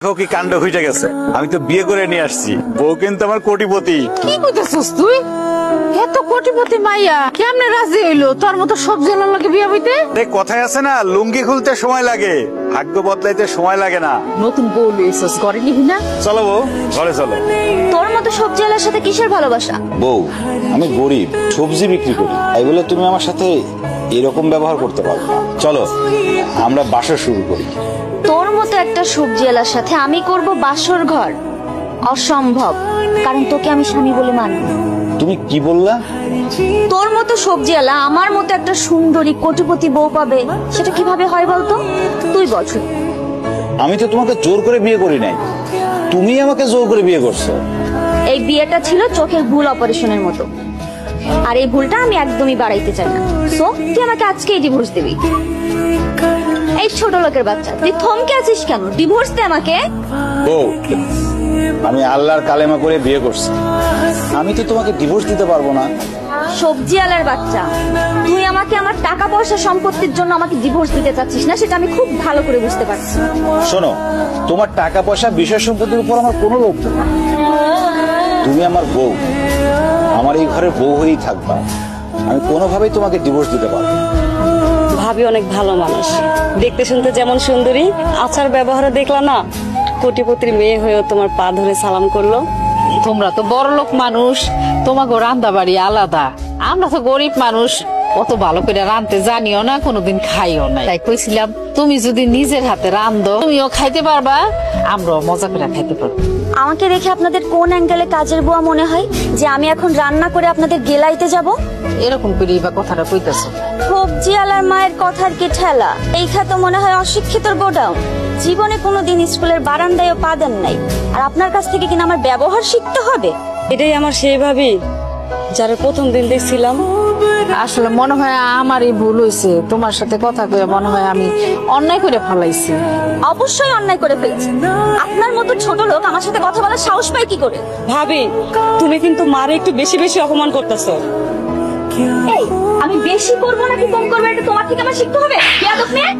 কি কাণ্ড হইতে গেছে, আমি তো বিয়ে করে নিয়ে আসছি, বউ কিন্তু আমার কোটিপতি। কি কইতেছস তুই? এত কোটিপতি মাইয়া কেমনে রাজি হইলো তোর মতো সবজি আলার লাগে বিয়ে হইতে? কথায় আছে না, লুঙ্গি খুলতে সময় লাগে, ভাগ্য বদলাইতে সময় লাগে না। নতুন বউ লইছস, ঘরে নিবি না? চলো বউ, ঘরে চলো। তোর মতো সবজি আলার সাথে কিসের ভালোবাসা? বউ, আমি গরিব, সবজি বিক্রি করি, তাই বলে তুমি আমার সাথে এরকম ব্যবহার করতে পারো না। চলো আমরা বাসা শুরু করি। তোর মতো একটা সবজি আলার সাথে আমি করব বাসর ঘর? অসম্ভব, কারণ তোকে আমি স্বামী বলে মানি। তুমি কি বললা? তোর মতো সবজি আলা আমার মতো একটা সুন্দরী কোটিপতি বউ পাবে, সেটা কিভাবে হয় বলতো? তুই বল। আমি তো তোমাকে জোর করে বিয়ে করি নাই, তুমি আমাকে জোর করে বিয়ে করছো। এই বিয়েটা ছিল চোখের ভুল অপারেশনের মতো, আর এই ভুলটা আমি একদমই বাড়াইতে চাই না। সো তুই আমাকে আজকেই ডিভোর্স দিবি। এই ছোট লোকের বাচ্চা, তুই থমকে আছিস কেন? ডিভোর্স দে আমাকে। বউ, আমি আল্লাহর কালেমা করে বিয়ে করছি, আমি তো তোমাকে ডিভোর্স দিতে পারবো না। সবজি আলার বাচ্চা, তুই আমাকে আমার টাকা পয়সা সম্পত্তির জন্য আমাকে ডিভোর্স দিতে চাচ্ছিস না, সেটা আমি খুব ভালো করে বুঝতে পারছি। শোনো, তোমার টাকা পয়সা বিষয় সম্পত্তির উপর আমার কোনো লোভ নেই। তুমি আমার বউ, আমার এই ঘরের বউ হয়েই থাকবা, আমি কোনোভাবেই তোমাকে ডিভোর্স দিতে পারবো না। ভাবি অনেক ভালো মানুষ, দেখতে শুনতে যেমন সুন্দরী, আচার ব্যবহারে দেখলা না কোটিপতির মেয়ে হয়েও তোমার পা ধরে সালাম করলো। তোমরা তো বড় লোক মানুষ, তোমাকে রান্না বাড়ি আলাদা, আমরা তো গরিব মানুষ, অত ভালো করে রাঁধতে জানিও না, কোনোদিন খাইও না। তাই কইছিলাম তুমি যদি নিজের হাতে রাঁধো তুমিও খাইতে পারবা, আমরাও মজা করে খাইতে পারবো। আমাকে দেখে আপনাদের কোন অ্যাঙ্গেলে কাজের বুয়া মনে হয় যে আমি এখন রান্না করে আপনাদের গেলাইতে যাব? এরকম করে বা কথাটা কইতাছো? সবজি আলার মায়ের কথার কি ঠেলা? এই খাতো মনে হয় অশিক্ষিতর গোডাউন। জীবনে কোনোদিন স্কুলের বারান্দায়ও পা দেন নাই, আর আপনার কাছ থেকে কিনা আমার ব্যবহার শিখতে হবে? এটাই আমার সেই ভাবি যারা প্রথম দিন দেখছিলাম। আসলে মনে হয় আমারই ভুল হয়েছে, তোমার সাথে কথা কয়ে মনে হয় আমি অন্যায় করে ফেলাইছি। অবশ্যই অন্যায় করে ফেলেছি। আপনার মতো ছোট লোক আমার সাথে কথা বলার সাহস পায় কি করে? ভাবি, তুমি কিন্তু মারে একটু বেশি বেশি অপমান করতেছো। এই, আমি বেশি করবো নাকি কম করবো এটা তোমার থেকে আমার শিখতে হবে। বেয়াদব মেয়ে।